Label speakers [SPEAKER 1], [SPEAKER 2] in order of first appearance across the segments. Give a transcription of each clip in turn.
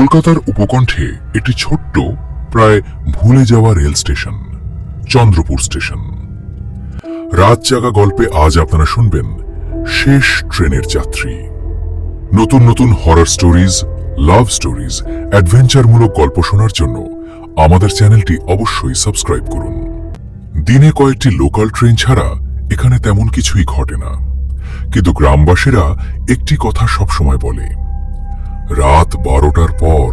[SPEAKER 1] কলকাতার উপকণ্ঠে একটি ছোট্ট প্রায় ভুলে যাওয়া রেল স্টেশন, চন্দ্রপুর স্টেশন। রাত জাগা গল্পে আজ আপনারা শুনবেন শেষ ট্রেনের যাত্রী। নতুন নতুন হরর স্টোরিজ, লাভ স্টোরিজ, অ্যাডভেঞ্চারমূলক গল্প শোনার জন্য আমাদের চ্যানেলটি অবশ্যই সাবস্ক্রাইব করুন। দিনে কয়েকটি লোকাল ট্রেন ছাড়া এখানে তেমন কিছুই ঘটে না, কিন্তু গ্রামবাসীরা একটি কথা সবসময় বলে, রাত 12টার পর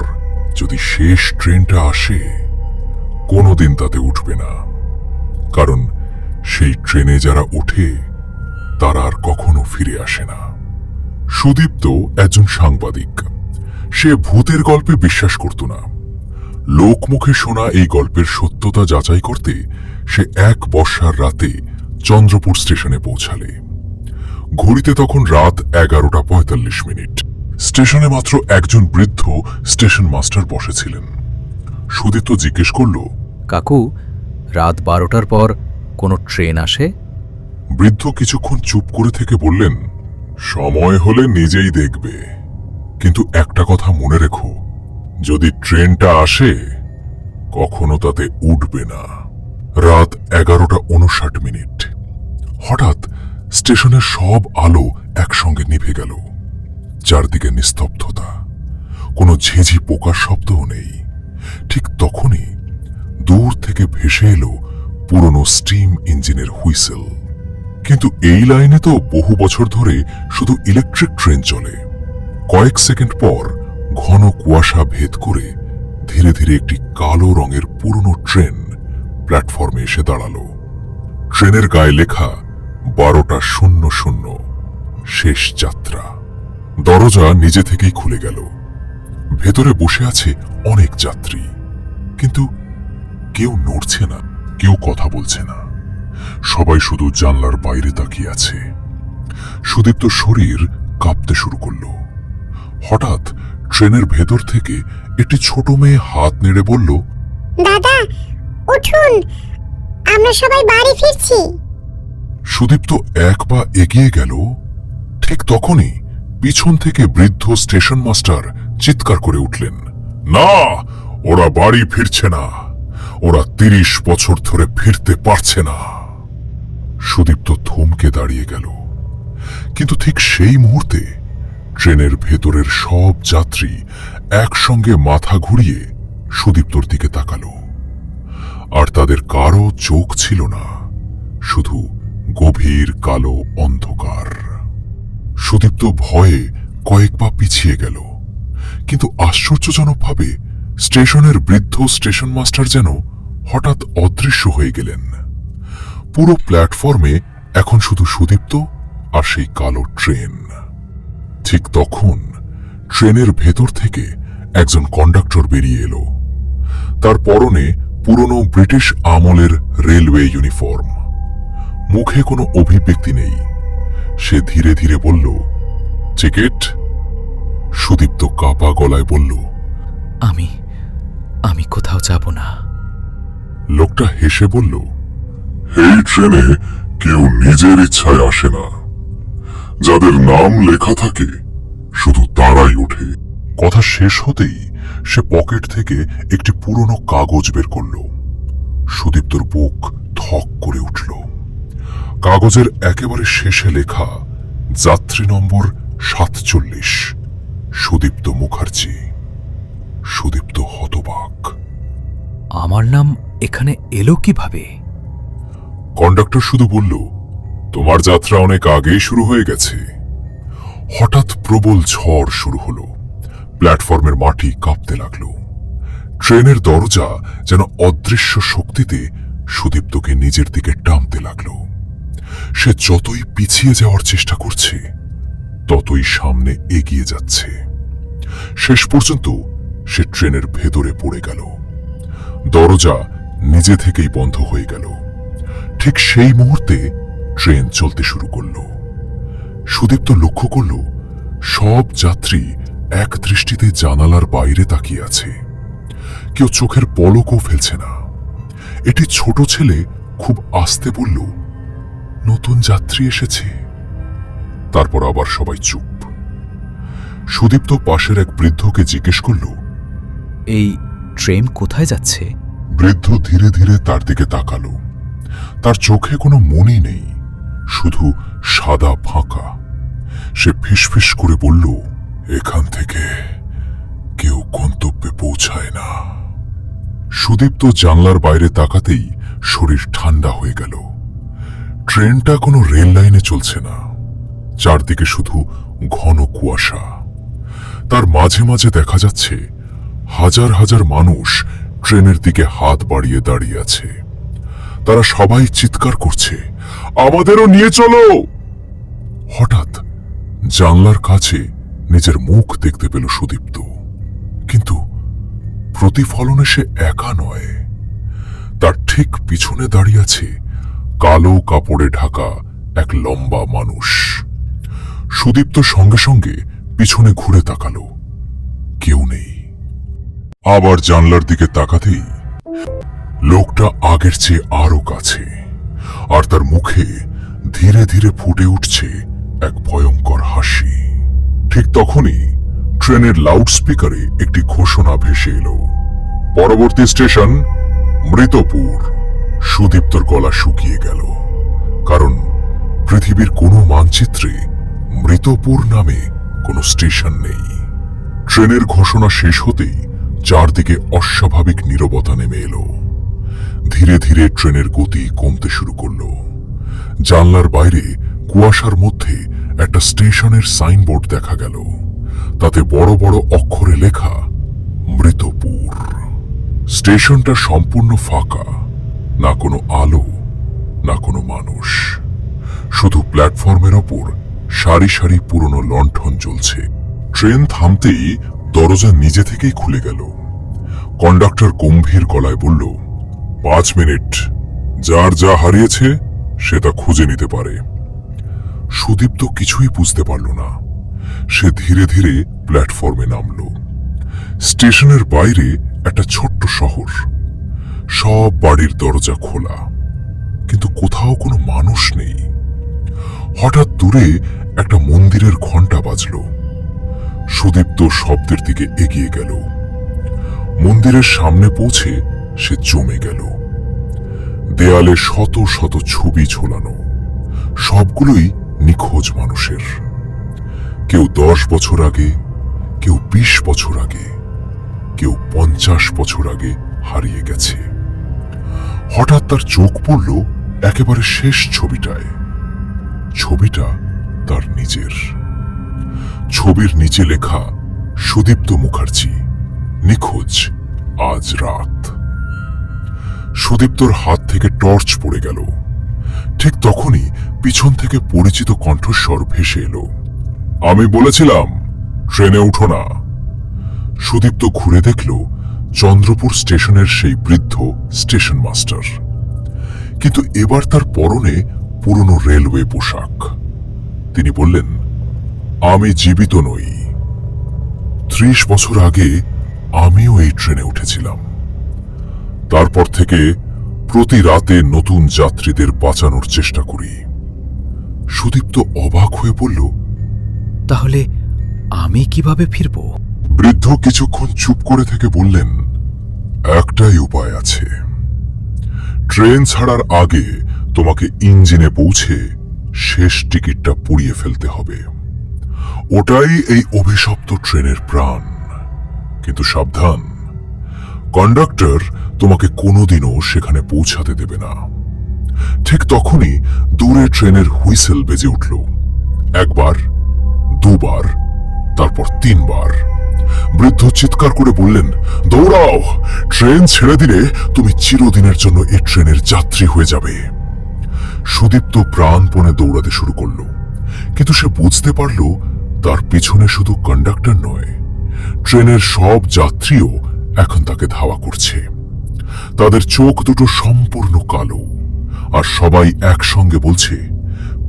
[SPEAKER 1] যদি শেষ ট্রেনটা আসে কোনোদিন তাতে উঠবে না, কারণ সেই ট্রেনে যারা ওঠে তারা আর কখনো ফিরে আসে না। সুদীপ্ত একজন সাংবাদিক। সে ভূতের গল্পে বিশ্বাস করত না। লোকমুখে শোনা এই গল্পের সত্যতা যাচাই করতে সে এক বর্ষার রাতে চন্দ্রপুর স্টেশনে পৌঁছালে। ঘড়িতে তখন রাত 11:45। স্টেশনে মাত্র একজন বৃদ্ধ স্টেশন মাস্টার বসেছিলেন। সুদীপ্ত জিজ্ঞেস করল,
[SPEAKER 2] কাকু, রাত 12টার পর কোনো ট্রেন আসে?
[SPEAKER 1] বৃদ্ধ কিছুক্ষণ চুপ করে থেকে বললেন, সময় হলে নিজেই দেখবে, কিন্তু একটা কথা মনে রেখো, যদি ট্রেনটা আসে কখনো তাতে উঠবে না। রাত 11:59। হঠাৎ স্টেশনের সব আলো একসঙ্গে নিভে গেল। চারদিকে নিস্তব্ধতা, কোনো ঝিঝি পোকার শব্দও নেই। ঠিক তখনই দূর থেকে ভেসে এলো পুরনো স্টিম ইঞ্জিনের হুইসেল। কিন্তু এই লাইনে তো বহু বছর ধরে শুধু ইলেকট্রিক ট্রেন চলে। কয়েক সেকেন্ড পর ঘন কুয়াশা ভেদ করে ধীরে ধীরে একটি কালো রঙের পুরনো ট্রেন প্ল্যাটফর্মে এসে দাঁড়ালো। ট্রেনের গায়ে লেখা 12:00, শেষ যাত্রা। দরজা নিজে থেকেই খুলে গেল। ভেতরে বসে আছে অনেক যাত্রী, কিন্তু কেউ নড়ছে না, কেউ কথা বলছে না। সবাই শুধু জানলার বাইরে তাকিয়ে আছে। সুদীপ্ত শরীর কাঁপতে শুরু করল। হঠাৎ ট্রেনের ভেতর থেকে একটি ছোট মেয়ে হাত নেড়ে বলল,
[SPEAKER 3] দাদা উঠুন, আমরা সবাই বাড়ি ফিরছি।
[SPEAKER 1] সুদীপ্ত এক পা এগিয়ে গেল। ঠিক তখনই পিছন থেকে বৃদ্ধ স্টেশন মাস্টার চিৎকার করে উঠলেন, না, ওরা বাড়ি ফিরছে না, ওরা 30 বছর ধরে ফিরতে পারছে না। সুদীপ্ত থমকে দাঁড়িয়ে গেল। কিন্তু ঠিক সেই মুহূর্তে ট্রেনের ভেতরের সব যাত্রী একসঙ্গে মাথা ঘুরিয়ে সুদীপ্তর দিকে তাকালো। আর তাদের কারো চোখ ছিল না, শুধু গভীর কালো অন্ধকার। সুদীপ্ত ভয়ে কয়েক পা পিছিয়ে গেল, কিন্তু আশ্চর্যজনকভাবে স্টেশনের বৃদ্ধ স্টেশন মাস্টার যেন হঠাৎ অদৃশ্য হয়ে গেলেন। পুরো প্ল্যাটফর্মে এখন শুধু সুদীপ্ত আর সেই কালো ট্রেন। ঠিক তখন ট্রেনের ভেতর থেকে একজন কন্ডাক্টর বেরিয়ে এলো। তার পরনে পুরনো ব্রিটিশ আমলের রেলওয়ে ইউনিফর্ম। মুখে কোনো অভিব্যক্তি নেই। সে ধীরে ধীরে বলল, টিকিট? সুদীপ্ত কাঁপা গলায় বলল,
[SPEAKER 2] আমি কোথাও যাব না।
[SPEAKER 1] লোকটা হেসে বলল, এই ট্রেনে কেউ নিজের ইচ্ছায় আসে না, যাদের নাম লেখা থাকে শুধু তারাই ওঠে। কথা শেষ হতেই সে পকেট থেকে একটি পুরনো কাগজ বের করল। সুদীপ্তর বুক ধক করে উঠল। কাগজের একেবারে শেষে লেখা যাত্রী নম্বর 47, সুদীপ্ত মুখার্জি। সুদীপ্ত হতবাক।
[SPEAKER 2] আমার নাম এখানে এলো কিভাবে?
[SPEAKER 1] কন্ডাক্টর শুধু বলল, তোমার যাত্রা অনেক আগেই শুরু হয়ে গেছে। হঠাৎ প্রবল ঝড় শুরু হলো। প্ল্যাটফর্মের মাটি কাঁপতে লাগলো। ট্রেনের দরজা যেন অদৃশ্য শক্তিতে সুদীপ্তকে নিজের দিকে টানতে লাগলো। সে যতই পিছিয়ে যাওয়ার চেষ্টা করছে ততই সামনে এগিয়ে যাচ্ছে। শেষ পর্যন্ত সে ট্রেনের ভেতরে পড়ে গেল। দরজা নিজে থেকেই বন্ধ হয়ে গেল। ঠিক সেই মুহূর্তে ট্রেন চলতে শুরু করল। সুদীপ্ত লক্ষ্য করল সব যাত্রী এক দৃষ্টিতে জানালার বাইরে তাকিয়ে আছে। কেউ চোখের পলকও ফেলছে না। এটি ছোট ছেলে খুব আস্তে বলল, নতুন যাত্রী এসেছে। তারপর আবার সবাই চুপ। সুদীপ্ত পাশের এক বৃদ্ধকে জিজ্ঞেস করল,
[SPEAKER 2] এই ট্রেন কোথায় যাচ্ছে?
[SPEAKER 1] বৃদ্ধ ধীরে ধীরে তার দিকে তাকালো। তার চোখে কোনো মনি নেই, শুধু সাদা ফাঁকা। সে ফিসফিস করে বলল, এখান থেকে কেউ গন্তব্যে পৌঁছায় না। সুদীপ্ত জানলার বাইরে তাকাতেই শরীর ঠান্ডা হয়ে গেল। ট্রেনটা কোনো রেল লাইনে চলছে না, চারদিকে শুধু ঘন কুয়াশা। তার মাঝে মাঝে দেখা যাচ্ছে হাজার হাজার মানুষ ট্রেনের দিকে হাত বাড়িয়ে দাঁড়িয়ে আছে। তারা সবাই চিৎকার করছে, আমাদেরও নিয়ে চলো। হঠাৎ জানলার কাছে নিজের মুখ দেখতে পেল সুদীপ্ত, কিন্তু প্রতিফলনে সে একা নয়। তার ঠিক পিছনে দাঁড়িয়ে আছে কালো কাপড়ে ঢাকা এক লম্বা মানুষ। সুদীপ্ত সঙ্গে সঙ্গে পিছনে ঘুরে তাকালো, কেউ নেই। আবার জানলার দিকে তাকাতেই লোকটা আগের চেয়ে আরো কাছে, আর তার মুখে ধীরে ধীরে ফুটে উঠছে এক ভয়ঙ্কর হাসি। ঠিক তখনই ট্রেনের লাউডস্পিকারে একটি ঘোষণা ভেসে এলো, পরবর্তী স্টেশন মৃতপুর। সুদীপ্তর গলা শুকিয়ে গেল, কারণ পৃথিবীর কোনো মানচিত্রে মৃতপুর নামে কোনো স্টেশন নেই। ট্রেনের ঘোষণা শেষ হতেই চারদিকে অস্বাভাবিক নীরবতা নেমে এলো। ধীরে ধীরে ট্রেনের গতি কমতে শুরু করলো। জানলার বাইরে কুয়াশার মধ্যে একটা স্টেশনের সাইনবোর্ড দেখা গেল। তাতে বড় বড় অক্ষরে লেখা মৃতপুর। স্টেশনটা সম্পূর্ণ ফাঁকা, না কোনো আলো, না কোনো মানুষ। শুধু প্ল্যাটফর্মের ওপর সারি সারি পুরনো লণ্ঠন জ্বলছে। ট্রেন থামতেই দরজা নিজে থেকেই খুলে গেল। কন্ডাক্টর গম্ভীর গলায় বলল, 5 মিনিট, যার যা হারিয়েছে সে তা খুঁজে নিতে পারে। সুদীপ্ত কিছুই বুঝতে পারল না। সে ধীরে ধীরে প্ল্যাটফর্মে নামল। স্টেশনের বাইরে একটা ছোট্ট শহর, সব বাড়ির দরজা খোলা, কিন্তু কোথাও কোনো মানুষ নেই। হঠাৎ দূরে একটা মন্দিরের ঘণ্টা বাজল। সুদীপ্ত শব্দের দিকে এগিয়ে গেল। মন্দিরের সামনে পৌঁছে সে জমে গেল। দেয়ালে শত শত ছবি ঝোলানো, সবগুলোই নিখোঁজ মানুষের। কেউ 10 বছর আগে, কেউ 20 বছর আগে, কেউ 50 বছর আগে হারিয়ে গেছে। হঠাৎ তার চোখ পড়ল একেবারে শেষ ছবিটায়। ছবিটা তার নিজের। ছবির নিচে লেখা, সুদীপ্ত মুখার্জি, নিখোঁজ, আজ রাত। সুদীপ্তর হাত থেকে টর্চ পড়ে গেল। ঠিক তখনই পিছন থেকে পরিচিত কণ্ঠস্বর ভেসে এলো, আমি বলেছিলাম ট্রেনে উঠো না। সুদীপ্ত ঘুরে দেখল চন্দ্রপুর স্টেশনের সেই বৃদ্ধ স্টেশন মাস্টার, কিন্তু এবার তার পরনে পুরনো রেলওয়ে পোশাক। তিনি বললেন, আমি জীবিত নই। 30 বছর আগে আমিও এই ট্রেনে উঠেছিলাম। তারপর থেকে প্রতি রাতে নতুন যাত্রীদের বাঁচানোর চেষ্টা করি। সুদীপ্ত অবাক হয়ে বলল,
[SPEAKER 2] তাহলে আমি কিভাবে ফিরব?
[SPEAKER 1] বৃদ্ধ কিছুক্ষণ চুপ করে থেকে বললেন, একটাই উপায় আছে। ট্রেন ছাড়ার আগে তোমাকে ইঞ্জিনে পৌঁছে শেষ টিকিটটা পুড়িয়ে ফেলতে হবে। ওটাই এই অভিশপ্ত ট্রেনের প্রাণ। কিন্তু সাবধান, কন্ডাক্টর তোমাকে কোনোদিনও সেখানে পৌঁছাতে দেবে না। ঠিক তখনই দূরে ট্রেনের হুইসেল বেজে উঠল। একবার, দুবার, তারপর 3 বার। বৃদ্ধ চিৎকার করে বললেন, দৌড়াও, ট্রেন ছেড়ে দিলে তুমি চিরদিনের জন্য এই ট্রেনের যাত্রী হয়ে যাবে। সুদীপ্ত প্রাণপণে দৌড়াতে শুরু করল, কিন্তু সে বুঝতে পারল তার পিছনে শুধু কন্ডাক্টর নয়, ট্রেনের সব যাত্রীও এখন তাকে ধাওয়া করছে। তাদের চোখ দুটো সম্পূর্ণ কালো, আর সবাই একসঙ্গে বলছে,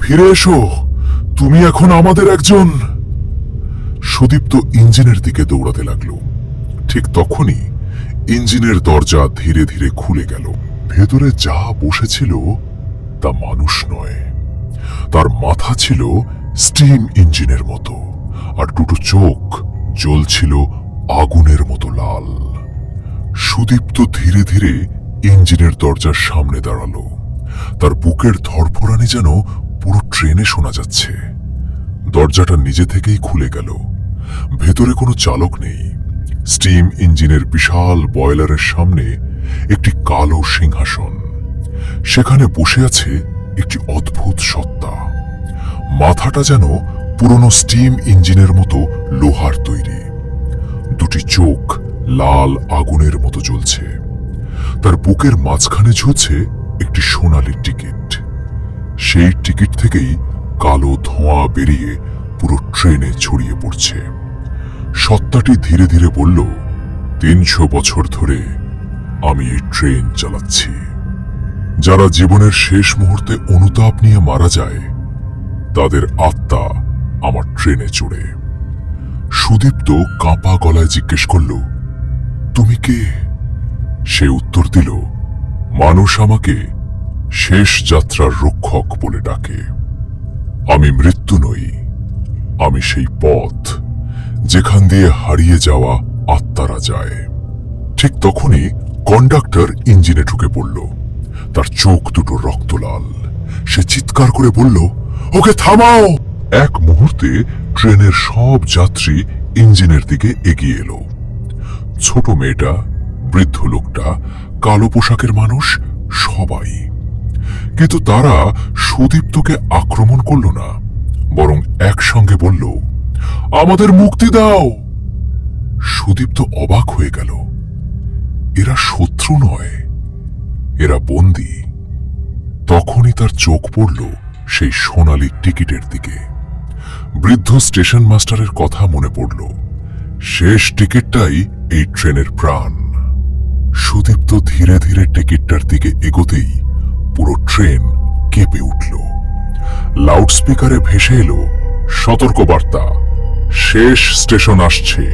[SPEAKER 1] ফিরে এসো, তুমি এখন আমাদের একজন। সুদীপ্ত ইঞ্জিনের দিকে দৌড়াতে লাগল। ঠিক তখনই ইঞ্জিনের দরজা ধীরে ধীরে খুলে গেল। ভেতরে যা বসেছিল তা মানুষ নয়, তার মাথা ছিল স্টিম ইঞ্জিনের মতো, আর দুটো চোখ জ্বলছিল আগুনের মতো লাল। সুদীপ্ত ধীরে ধীরে ইঞ্জিনের দরজার সামনে দাঁড়ালো। তার বুকের ধড়ফড়ানি যেন পুরো ট্রেনে শোনা যাচ্ছে। দরজাটা নিজে থেকেই খুলে গেল। ভেতরে কোনো চালক নেই। স্টিম ইঞ্জিনের বিশাল বয়লারের সামনে একটি কালো সিংহাসন। সেখানে বসে আছে একটি অদ্ভুত সত্তা। মাথাটা যেন পুরনো স্টিম ইঞ্জিনের মতো লোহার তৈরি। দুটি চোখ লাল আগুনের মতো জ্বলছে। তার বুকের মাঝখানে ঝুলছে একটি সোনালী টিকিট। সেই টিকিট থেকেই কালো ধোঁয়া বেরিয়ে পুরো ট্রেনে ছড়িয়ে পড়ছে। সত্তাটি ধীরে ধীরে বলল, ৩০০ বছর ধরে আমি এই ট্রেন চালাচ্ছি। যারা জীবনের শেষ মুহূর্তে অনুতাপ নিয়ে মারা যায়, তাদের আত্মা আমার ট্রেনে চড়ে। সুদীপ্ত কাঁপা গলায় জিজ্ঞেস করল, তুমি কে? সে উত্তর দিল, মানুষ আমাকে শেষ যাত্রার রক্ষক বলে ডাকে। আমি মৃত্যু নই, আমি সেই পথ যেখান দিয়ে হারিয়ে যাওয়া আত্মারা যায়। ঠিক তখনই কন্ডাক্টর ইঞ্জিনে ঢুকে পড়ল। তার চোখ দুটো রক্তলাল। সে চিৎকার করে বলল, ওকে থামাও! এক মুহূর্তে ট্রেনের সব যাত্রী ইঞ্জিনের দিকে এগিয়ে এলো। ছোট মেয়েটা, বৃদ্ধ লোকটা, কালো পোশাকের মানুষ, সবাই। কিন্তু তারা সুদীপ্তকে আক্রমণ করল না, বরং একসঙ্গে বলল, আমাদের মুক্তি দাও! সুদীপ্ত অবাক হয়ে গেল। এরা শত্রু নয়, এরা বন্দী। তখনই তার চোখ পড়ল সেই সোনালী টিকিটের দিকে। বৃদ্ধ স্টেশন মাস্টারের কথা মনে পড়ল। শেষ টিকিটটাই এই ট্রেনের প্রাণ। সুদীপ্ত ধীরে ধীরে টিকিটটার দিকে এগোতেই পুরো ট্রেন কেঁপে উঠল। লাউডস্পিকারে ভেসে এলো সতর্কবার্তা, শেষ স্টেশন আসছে।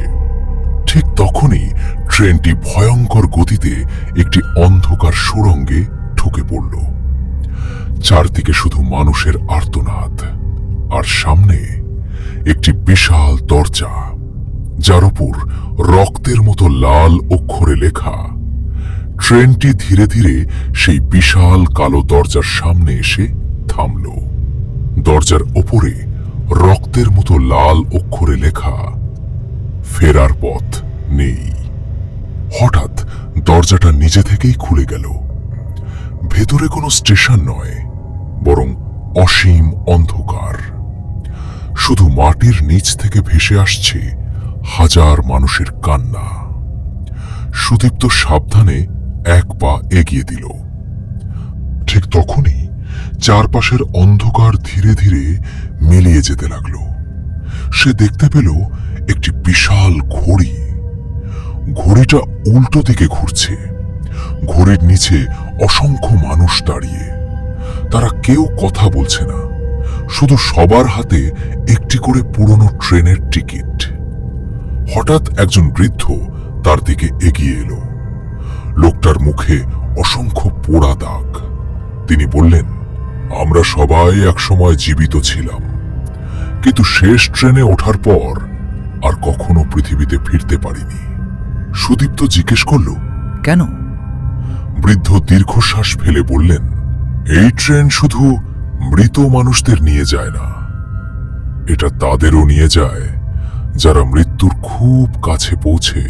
[SPEAKER 1] ঠিক তখনই ট্রেনটি ভয়ঙ্কর গতিতে একটি অন্ধকার সুড়ঙ্গে ঢুকে পড়ল। চারদিকে শুধু মানুষের আর্তনাদ, আর সামনে একটি বিশাল দরজা, যার উপর রক্তের মতো লাল অক্ষরে লেখা। ট্রেনটি ধীরে ধীরে সেই বিশাল কালো দরজার সামনে এসে থামল। দরজার ওপরে রক্তের মতো লাল অক্ষরে লেখা, ফেরার পথ নেই। হঠাৎ দরজাটা নিজে থেকেই খুলে গেল। ভেতরে কোনো স্টেশন নয়, বরং অসীম অন্ধকার। শুধু মাটির নিচ থেকে ভেসে আসছে হাজার মানুষের কান্না। সুদীপ্ত সাবধানে এক পা এগিয়ে দিল। ঠিক তখনই চারপাশের অন্ধকার ধীরে ধীরে মিলিয়ে যেতে লাগল। সে দেখতে পেল একটি বিশাল ঘড়ি। ঘড়িটা উল্টো দিকে ঘুরছে। ঘড়ির নিচে অসংখ্য মানুষ দাঁড়িয়ে। তারা কেউ কথা বলছে না, শুধু সবার হাতে একটি করে পুরনো ট্রেনের টিকিট। হঠাৎ একজন বৃদ্ধ তার দিকে এগিয়ে এলো। লোকটার মুখে অসংখ্য পোড়া দাগ। তিনি বললেন, আমরা সবাই একসময় জীবিত ছিলাম, কিন্তু শেষ ট্রেনে ওঠার পর আর কখনো পৃথিবীতে ফিরতে পারিনি। সুদীপ্ত জিজ্ঞেস করল,
[SPEAKER 2] কেন?
[SPEAKER 1] বৃদ্ধ দীর্ঘশ্বাস ফেলে বললেন, এই ট্রেন শুধু মৃত মানুষদের নিয়ে যায় না, এটা তাদেরও নিয়ে যায় যারা মৃত্যুর খুব কাছে পৌঁছে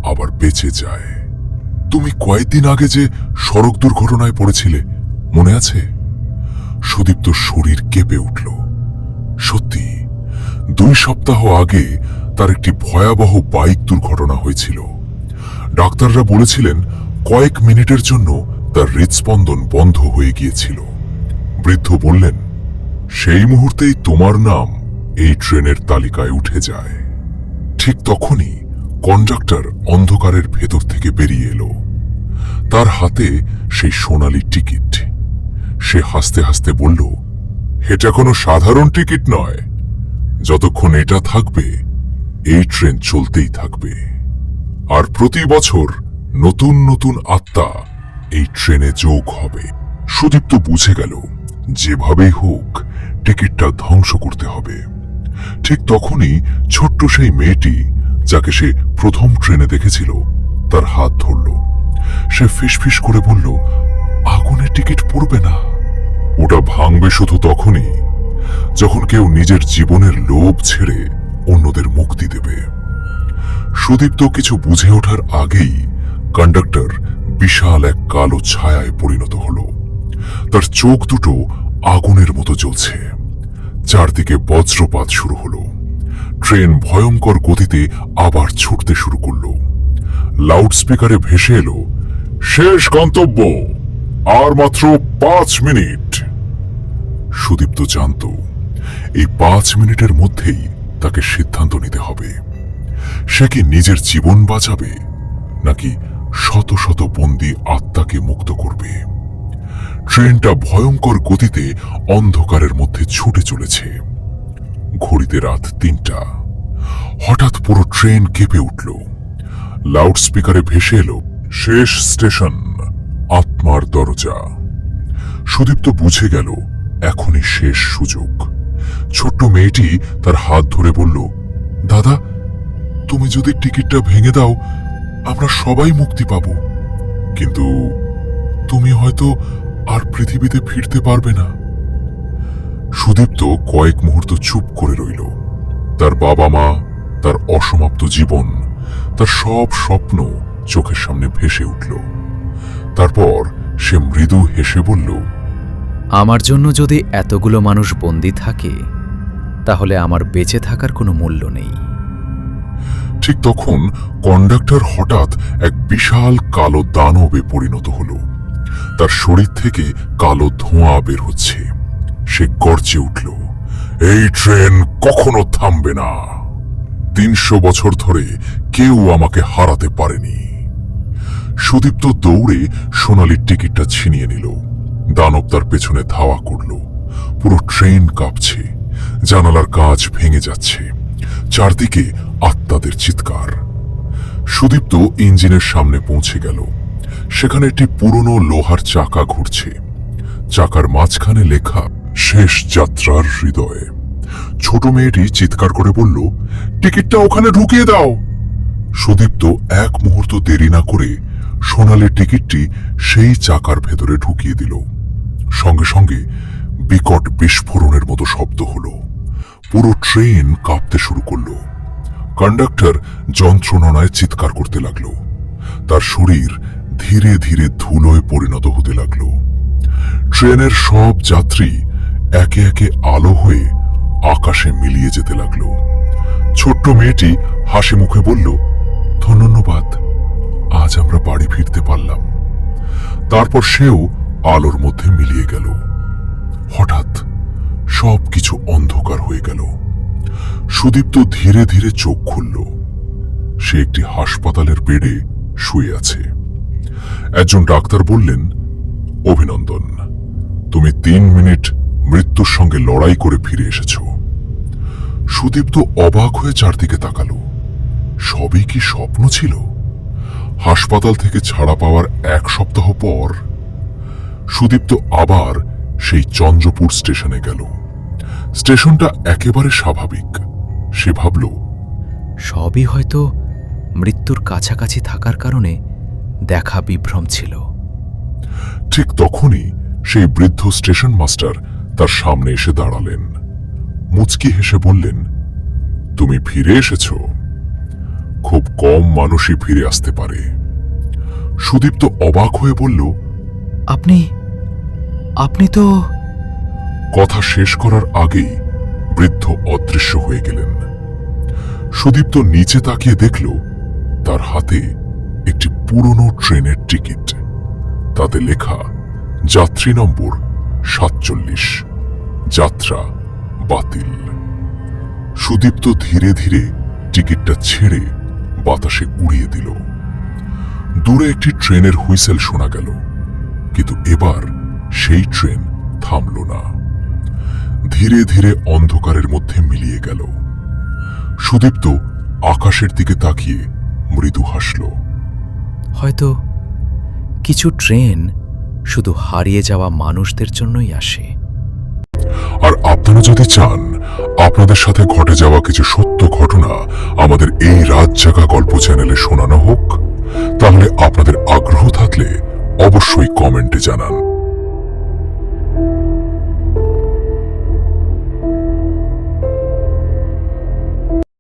[SPEAKER 1] আবার বেঁচে যায়। তুমি কয়েকদিন আগে যে সড়ক দুর্ঘটনায় পড়েছিলে, মনে আছে? সুদীপ্ত শরীর কেঁপে উঠল। সত্যি, 2 সপ্তাহ আগে তার একটি ভয়াবহ বাইক দুর্ঘটনা হয়েছিল। ডাক্তাররা বলেছিলেন কয়েক মিনিটের জন্য তার হৃদস্পন্দন বন্ধ হয়ে গিয়েছিল। বৃদ্ধ বললেন, সেই মুহূর্তেই তোমার নাম এই ট্রেনের তালিকায় উঠে যায়। ঠিক তখনই কন্ডাক্টর অন্ধকারের ভেতর থেকে বেরিয়ে এলো। তার হাতে সেই সোনালী টিকিট। সে হাসতে হাসতে বলল, এটা কোনো সাধারণ টিকিট নয়। যতক্ষণ এটা থাকবে, এই ট্রেন চলতেই থাকবে। আর প্রতি বছর নতুন নতুন আত্মা এই ট্রেনে যোগ হবে। সুদীপ্ত বুঝে গেল, যেভাবেই হোক টিকিটটা ধ্বংস করতে হবে। ঠিক তখনই ছোট্ট সেই মেয়েটি, যাকে সে প্রথম ট্রেনে দেখেছিল, তার হাত ধরল। সে ফিসফিস করে বলল, আগুনের টিকিট পড়বে না। ওটা ভাঙবে শুধু তখনই যখন কেউ নিজের জীবনের লোভ ছেড়ে অন্যদের মুক্তি দেবে। সুদীপ্ত কিছু বুঝে ওঠার আগেই কন্ডাক্টর বিশাল এক কালো ছায়ায় পরিণত হলো। তার চোখ দুটো আগুনের মতো জ্বলছে। চারদিকে বজ্রপাত শুরু হলো। ট্রেন ভয়ঙ্কর গতিতে আবার ছুটতে শুরু করলো। লাউডস্পিকারে ভেসে এলো, শেষ গন্তব্য, আর মাত্র 5 মিনিট। সুদীপ্ত জানত এই 5 মিনিটের মধ্যেই তাকে সিদ্ধান্ত নিতে হবে। সে কি নিজের জীবন বাঁচাবে নাকি শত শত বন্দী আত্মাকে মুক্ত করবে। ট্রেনটা ভয়ঙ্কর গতিতে অন্ধকারের মধ্যে ছুটে চলেছে। ঘড়িতে রাত 3টা। হঠাৎ পুরো ট্রেন কেঁপে উঠল। লাউডস্পিকারে ভেসে এলো, শেষ স্টেশন, আত্মার দরজা। সুদীপ্ত বুঝে গেল এখনই শেষ সুযোগ। ছোট্ট মেয়েটি তার হাত ধরে বলল, দাদা, তুমি যদি টিকিটটা ভেঙে দাও আমরা সবাই মুক্তি পাব। কিন্তু তুমি হয়তো আর পৃথিবীতে ফিরতে পারবে না। সুদীপ্ত কয়েক মুহূর্ত চুপ করে রইল। তার বাবা মা, তার অসমাপ্ত জীবন, তার সব স্বপ্ন চোখের সামনে ভেসে উঠল। তারপর সে মৃদু হেসে বলল,
[SPEAKER 2] আমার জন্য যদি এতগুলো মানুষ বন্দী থাকে তাহলে আমার বেঁচে থাকার কোনো মূল্য নেই।
[SPEAKER 1] ঠিক তখন কন্ডাক্টর হঠাৎ এক বিশাল কালো দানবে পরিণত হল। তার শরীর থেকে কালো ধোঁয়া বের হচ্ছে। সে গর্জে উঠল, এই ট্রেন কখনো থামবে না। 300 বছর ধরে কেউ আমাকে হারাতে পারেনি। সুদীপ্ত দৌড়ে সোনালির টিকিটটা ছিনিয়ে নিল। দানব তার পেছনে ধাওয়া করল। পুরো ট্রেন কাঁপছে, জানালার কাঁচ ভেঙে যাচ্ছে, চারদিকে আত্মাদের চিৎকার। সুদীপ্ত ইঞ্জিনের সামনে পৌঁছে গেল। সেখানে একটি পুরনো লোহার চাকা ঘুরছে। চাকার মাঝখানে লেখা, শেষ যাত্রার হৃদয়ে। ছোট মেয়েটি চিৎকার করে বলল, টিকিটটা ওখানে ঢুকিয়ে দাও। সুদীপ্ত এক মুহূর্ত দেরি না করে সোনালির টিকিটটি সেই চাকার ভেতরে ঢুকিয়ে দিল। সঙ্গে সঙ্গে বিকট বিস্ফোরণের মতো শব্দ হলো। পুরো ট্রেন কাঁপতে শুরু করলো। কন্ডাক্টর যন্ত্রণায় চিৎকার করতে লাগলো। তার শরীর ধীরে ধীরে ধুলোয় পরিণত হতে লাগলো। ট্রেনের সব যাত্রী একে একে আলো হয়ে আকাশে মিলিয়ে যেতে লাগলো। ছোট্ট মেয়েটি হাসি মুখে বলল, ধন্যবাদ, আজ আমরা বাড়ি ফিরতে পারলাম। তারপর সেও আলোর মধ্যে মিলিয়ে গেল। হঠাৎ সবকিছু অন্ধকার হয়ে গেল। সুদীপ্ত ধীরে ধীরে চোখ খুলল। সে একটি হাসপাতালের বেডে শুয়ে আছে। একজন ডাক্তার বললেন, অভিনন্দন, তুমি 3 মিনিট মৃত্যুর সঙ্গে লড়াই করে ফিরে এসেছ। সুদীপ্ত অবাক হয়ে চারদিকে তাকালো। সবই কি স্বপ্ন ছিল? হাসপাতাল থেকে ছাড়া পাওয়ার 1 সপ্তাহ পর সুদীপ্ত আবার সেই চন্দ্রপুর স্টেশনে গেল। স্টেশনটা একেবারে স্বাভাবিক। সে ভাবল,
[SPEAKER 2] সবই হয়তো মৃত্যুর কাছাকাছি থাকার কারণে দেখা বিভ্রম ছিল।
[SPEAKER 1] ঠিক তখনই সেই বৃদ্ধ স্টেশন মাস্টার তার সামনে এসে দাঁড়ালেন। মুচকি হেসে বললেন, তুমি ফিরে এসেছ। খুব কম মানুষই ফিরে আসতে পারে। সুদীপ্ত অবাক হয়ে বলল,
[SPEAKER 2] আপনি তো।
[SPEAKER 1] কথা শেষ করার আগেই বৃদ্ধ অদৃশ্য হয়ে গেলেন। সুদীপ্ত নিচে তাকিয়ে দেখল তার হাতে একটি পুরনো ট্রেনের টিকিট। তাতে লেখা, যাত্রী নম্বর 47, যাত্রা বাতিল। সুদীপ্ত ধীরে ধীরে টিকিটটা ছেড়ে বাতাসে উড়িয়ে দিল। দূরে একটি ট্রেনের হুইসেল শোনা গেল, কিন্তু এবার সেই ট্রেন থামল না। ধীরে ধীরে অন্ধকারের মধ্যে মিলিয়ে গেল। সুদীপ্ত আকাশের দিকে তাকিয়ে মৃদু হাসল।
[SPEAKER 2] হয়তো কিছু ট্রেন শুধু হারিয়ে যাওয়া মানুষদের জন্যই আসে।
[SPEAKER 1] আর আপনারা যদি চান আপনাদের সাথে ঘটে যাওয়া কিছু সত্য ঘটনা আমাদের এই রাত জাগা গল্প চ্যানেলে শোনানো হোক, তাহলে আপনাদের আগ্রহ থাকলে অবশ্যই কমেন্টে জানান।